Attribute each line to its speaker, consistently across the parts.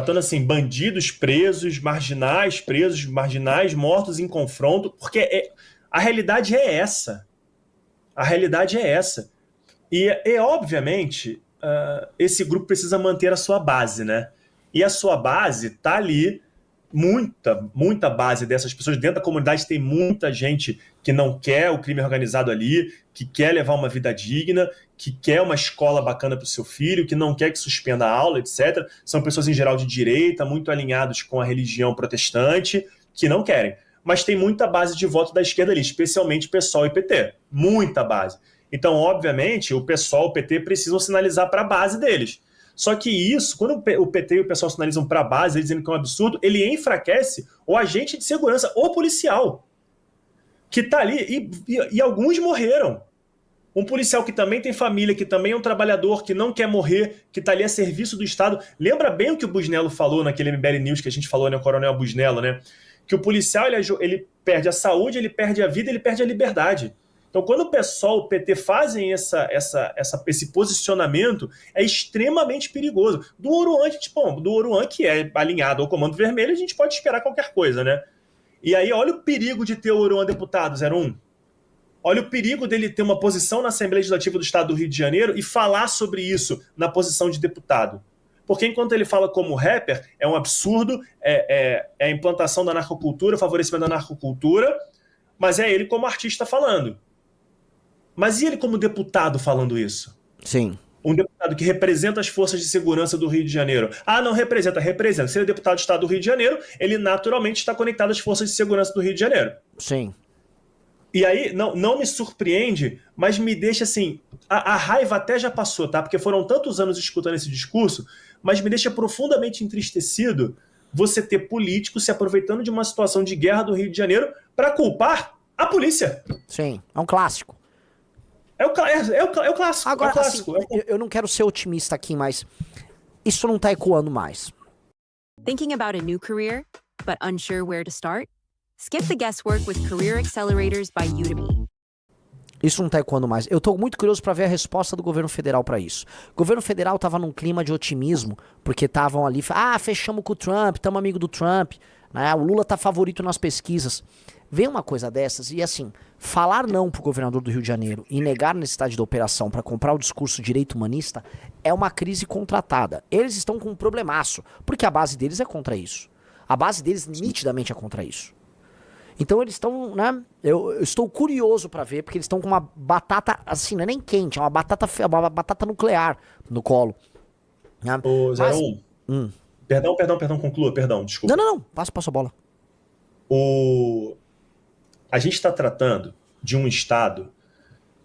Speaker 1: tratando assim, bandidos presos, marginais mortos em confronto, porque a realidade é essa. A realidade é essa. E obviamente, esse grupo precisa manter a sua base, né? E a sua base está ali, muita base dessas pessoas. Dentro da comunidade tem muita gente que não quer o crime organizado ali, que quer levar uma vida digna, que quer uma escola bacana para o seu filho, que não quer que suspenda a aula, etc. São pessoas, em geral, de direita, muito alinhados com a religião protestante, que não querem. Mas tem muita base de voto da esquerda ali, especialmente PSOL e PT. Muita base. Então, obviamente, o PSOL e o PT precisam sinalizar para a base deles. Só que isso, quando o PT e o PSOL sinalizam para a base, eles dizendo que é um absurdo, ele enfraquece o agente de segurança, o policial, que está ali, e alguns morreram. Um policial que também tem família, que também é um trabalhador, que não quer morrer, que está ali a serviço do Estado. Lembra bem o que o Busnello falou naquele MBL News que a gente falou, né, o Coronel Busnello, né? Que o policial, ele perde a saúde, ele perde a vida, ele perde a liberdade. Então, quando o PSOL e o PT fazem esse posicionamento, é extremamente perigoso. Do Oruan, que é alinhado ao Comando Vermelho, a gente pode esperar qualquer coisa, né? E aí, olha o perigo de ter o Oruan deputado, 01. Olha o perigo dele ter uma posição na Assembleia Legislativa do Estado do Rio de Janeiro e falar sobre isso na posição de deputado. Porque enquanto ele fala como rapper, é um absurdo, é a implantação da narcocultura, o favorecimento da narcocultura, mas é ele como artista falando. Mas e ele como deputado falando isso?
Speaker 2: Sim.
Speaker 1: Um deputado que representa as forças de segurança do Rio de Janeiro. Ah, não representa. Se ele é deputado do Estado do Rio de Janeiro, ele naturalmente está conectado às forças de segurança do Rio de Janeiro.
Speaker 2: Sim.
Speaker 1: E aí, não me surpreende, mas me deixa assim... A raiva até já passou, tá? Porque foram tantos anos escutando esse discurso, mas me deixa profundamente entristecido você ter políticos se aproveitando de uma situação de guerra do Rio de Janeiro para culpar a polícia.
Speaker 2: Sim, é um clássico.
Speaker 1: É o clássico.
Speaker 2: Agora,
Speaker 1: é o clássico.
Speaker 2: Assim, eu não quero ser otimista aqui, mas isso não tá ecoando mais.
Speaker 3: Thinking about a new career, but unsure where to start? Skip the guesswork with Career Accelerators by Udemy.
Speaker 2: Isso não tá ecoando mais. Eu tô muito curioso pra ver a resposta do governo federal pra isso. O governo federal tava num clima de otimismo, porque estavam ali, fechamos com o Trump, tamo amigo do Trump, né? O Lula tá favorito nas pesquisas. Vem uma coisa dessas e assim, falar não pro governador do Rio de Janeiro e negar a necessidade da operação pra comprar o discurso direito humanista é uma crise contratada. Eles estão com um problemaço, porque a base deles é contra isso. A base deles nitidamente é contra isso. Então eles estão, né? Eu estou curioso pra ver, porque eles estão com uma batata, assim, não é nem quente, é uma batata nuclear no colo. Né?
Speaker 1: Ô, 01. Perdão, conclua, desculpa.
Speaker 2: Não, passa a bola.
Speaker 1: A gente está tratando de um Estado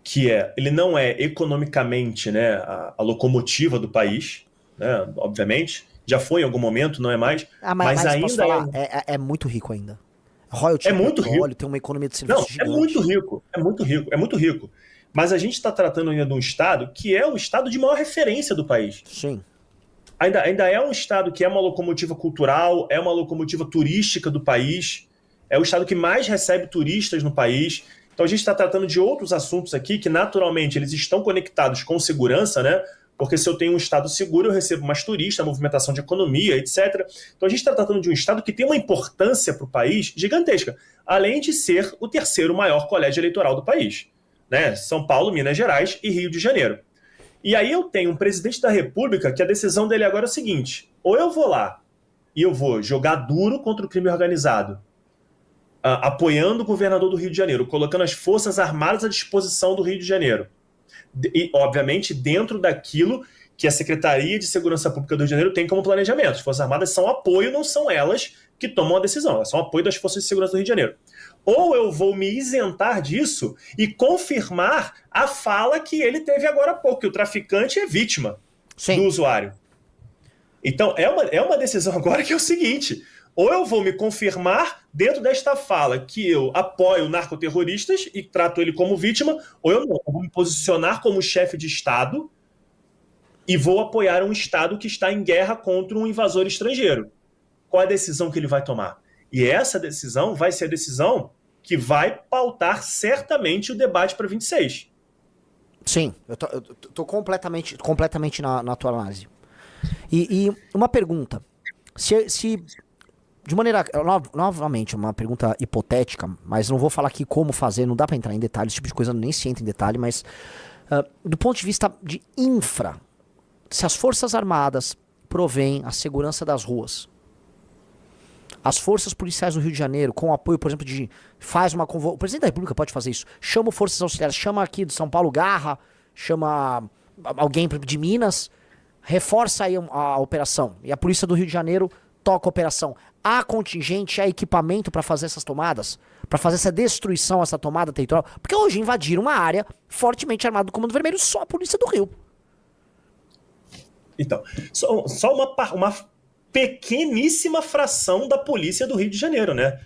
Speaker 1: que ele não é economicamente, né, a locomotiva do país, né, obviamente, já foi em algum momento, não é mais, mas ainda
Speaker 2: posso falar, é muito rico ainda. Royalty,
Speaker 1: é muito
Speaker 2: petróleo,
Speaker 1: rico.
Speaker 2: tem uma economia de serviços gigante.
Speaker 1: É muito rico. Mas a gente está tratando ainda de um Estado que é o Estado de maior referência do país.
Speaker 2: Sim.
Speaker 1: Ainda é um Estado que é uma locomotiva cultural, é uma locomotiva turística do país, é o Estado que mais recebe turistas no país. Então a gente está tratando de outros assuntos aqui que naturalmente eles estão conectados com segurança, né? Porque se eu tenho um Estado seguro, eu recebo mais turistas, movimentação de economia, etc. Então a gente está tratando de um Estado que tem uma importância para o país gigantesca, além de ser o terceiro maior colégio eleitoral do país, né? São Paulo, Minas Gerais e Rio de Janeiro. E aí eu tenho um presidente da República que a decisão dele agora é o seguinte: ou eu vou lá e eu vou jogar duro contra o crime organizado, apoiando o governador do Rio de Janeiro, colocando as forças armadas à disposição do Rio de Janeiro, e obviamente dentro daquilo que a Secretaria de Segurança Pública do Rio de Janeiro tem como planejamento. As Forças Armadas são apoio, não são elas que tomam a decisão, elas são apoio das Forças de Segurança do Rio de Janeiro. Ou eu vou me isentar disso e confirmar a fala que ele teve agora há pouco, que o traficante é vítima do usuário. Então, é uma decisão agora que é o seguinte: ou eu vou me confirmar dentro desta fala que eu apoio narcoterroristas e trato ele como vítima, ou eu não. Eu vou me posicionar como chefe de Estado e vou apoiar um Estado que está em guerra contra um invasor estrangeiro. Qual é a decisão que ele vai tomar? E essa decisão vai ser a decisão que vai pautar certamente o debate para 26.
Speaker 2: Sim, eu tô completamente na tua análise. E uma pergunta. Se de maneira, novamente, uma pergunta hipotética, mas não vou falar aqui como fazer, não dá pra entrar em detalhes, esse tipo de coisa nem se entra em detalhe, mas do ponto de vista de infra, se as Forças Armadas provêm a segurança das ruas, as forças policiais do Rio de Janeiro, com o apoio, por exemplo, o presidente da República pode fazer isso, chama forças auxiliares, chama aqui de São Paulo Garra, chama alguém de Minas, reforça aí a operação, e a polícia do Rio de Janeiro toca a operação. Há contingente, há equipamento para fazer essas tomadas? Para fazer essa destruição, essa tomada territorial? Porque hoje invadiram uma área fortemente armada do Comando Vermelho, só a polícia do Rio.
Speaker 1: Então, só uma pequeníssima fração da polícia do Rio de Janeiro, né?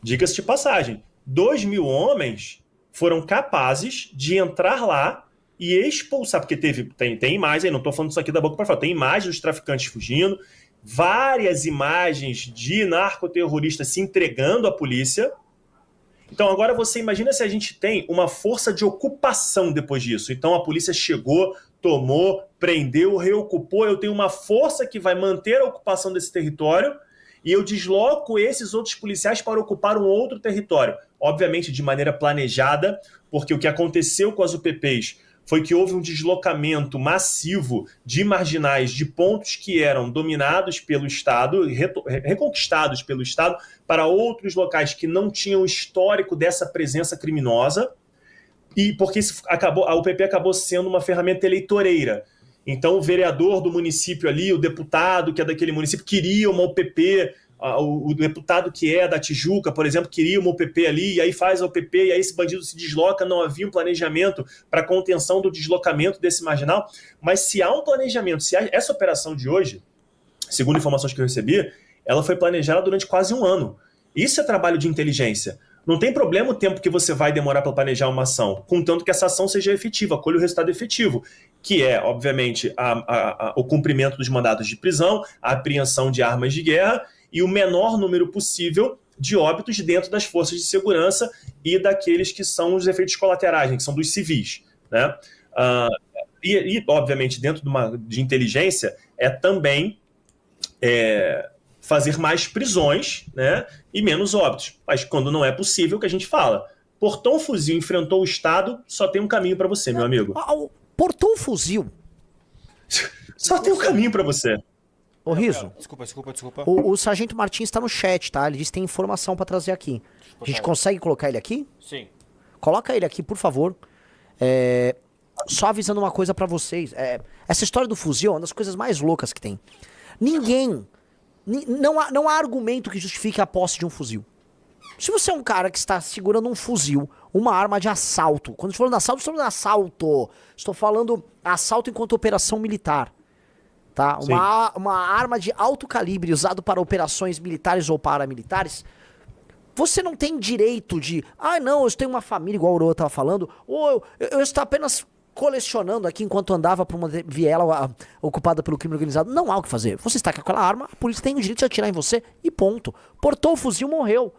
Speaker 1: Diga-se de passagem, 2.000 homens foram capazes de entrar lá e expulsar, porque tem imagens, aí não estou falando isso aqui da boca para fora, tem imagens dos traficantes fugindo, várias imagens de narcoterroristas se entregando à polícia. Então agora você imagina se a gente tem uma força de ocupação depois disso. Então a polícia chegou, tomou, prendeu, reocupou, eu tenho uma força que vai manter a ocupação desse território e eu desloco esses outros policiais para ocupar um outro território. Obviamente de maneira planejada, porque o que aconteceu com as UPPs foi que houve um deslocamento massivo de marginais de pontos que eram dominados pelo Estado, reconquistados pelo Estado, para outros locais que não tinham histórico dessa presença criminosa, e porque a UPP acabou sendo uma ferramenta eleitoreira. Então o vereador do município ali, o deputado que é daquele município, queria uma UPP, o deputado que é da Tijuca, por exemplo, queria uma UPP ali, e aí faz a UPP, e aí esse bandido se desloca, não havia um planejamento para contenção do deslocamento desse marginal, mas se há um planejamento, se há essa operação de hoje, segundo informações que eu recebi, ela foi planejada durante quase um ano. Isso é trabalho de inteligência. Não tem problema o tempo que você vai demorar para planejar uma ação, contanto que essa ação seja efetiva, colhe o resultado efetivo, que é, obviamente, o cumprimento dos mandados de prisão, a apreensão de armas de guerra e o menor número possível de óbitos dentro das forças de segurança e daqueles que são os efeitos colaterais, que são dos civis, né? Obviamente, dentro de inteligência, é também fazer mais prisões, né, e menos óbitos. Mas quando não é possível, o que a gente fala? Portou um fuzil, enfrentou o Estado, só tem um caminho para você, meu amigo.
Speaker 2: Portou um fuzil?
Speaker 1: Só tem um caminho para você.
Speaker 2: Ô, Riso.
Speaker 4: Desculpa.
Speaker 2: O Sargento Martins tá no chat, tá? Ele disse que tem informação pra trazer aqui. A gente consegue colocar ele aqui?
Speaker 4: Sim.
Speaker 2: Coloca ele aqui, por favor. Só avisando uma coisa pra vocês. Essa história do fuzil é uma das coisas mais loucas que tem. Não há argumento que justifique a posse de um fuzil. Se você é um cara que está segurando um fuzil, uma arma de assalto. Quando estou falando de assalto, estou falando de assalto. Estou falando assalto enquanto operação militar. Tá? Uma arma de alto calibre usado para operações militares ou paramilitares, você não tem direito de, não, eu tenho uma família, igual o Oro estava falando, ou eu estou apenas colecionando aqui enquanto andava para uma viela ocupada pelo crime organizado. Não há o que fazer. Você está com aquela arma, a polícia tem o direito de atirar em você e ponto. Portou o fuzil, morreu.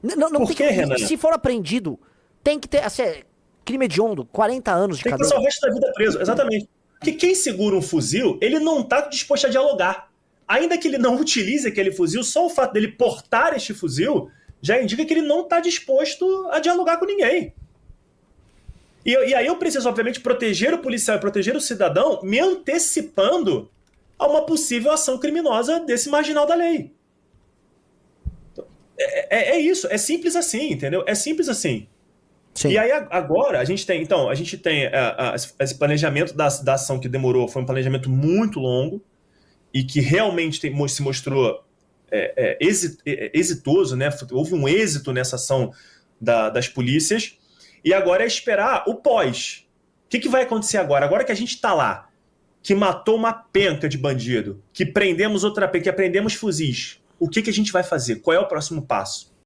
Speaker 2: Não tem que,
Speaker 1: Renan?
Speaker 2: Se for apreendido, tem que ter, assim, crime hediondo, 40 anos de
Speaker 1: cadeia. Tem que
Speaker 2: cadeia.
Speaker 1: passar o resto da vida preso, exatamente. Porque quem segura um fuzil, ele não está disposto a dialogar. Ainda que ele não utilize aquele fuzil, só o fato dele portar este fuzil já indica que ele não está disposto a dialogar com ninguém. E aí eu preciso, obviamente, proteger o policial e proteger o cidadão, me antecipando a uma possível ação criminosa desse marginal da lei. É isso, é simples assim, entendeu? É simples assim. Sim. E aí agora a gente tem esse planejamento da ação que demorou, foi um planejamento muito longo e que realmente se mostrou exitoso, né? Houve um êxito nessa ação das polícias e agora é esperar o pós. O que vai acontecer agora? Agora que a gente está lá, que matou uma penca de bandido, que prendemos outra penca, que apreendemos fuzis, o que a gente vai fazer? Qual é o próximo passo?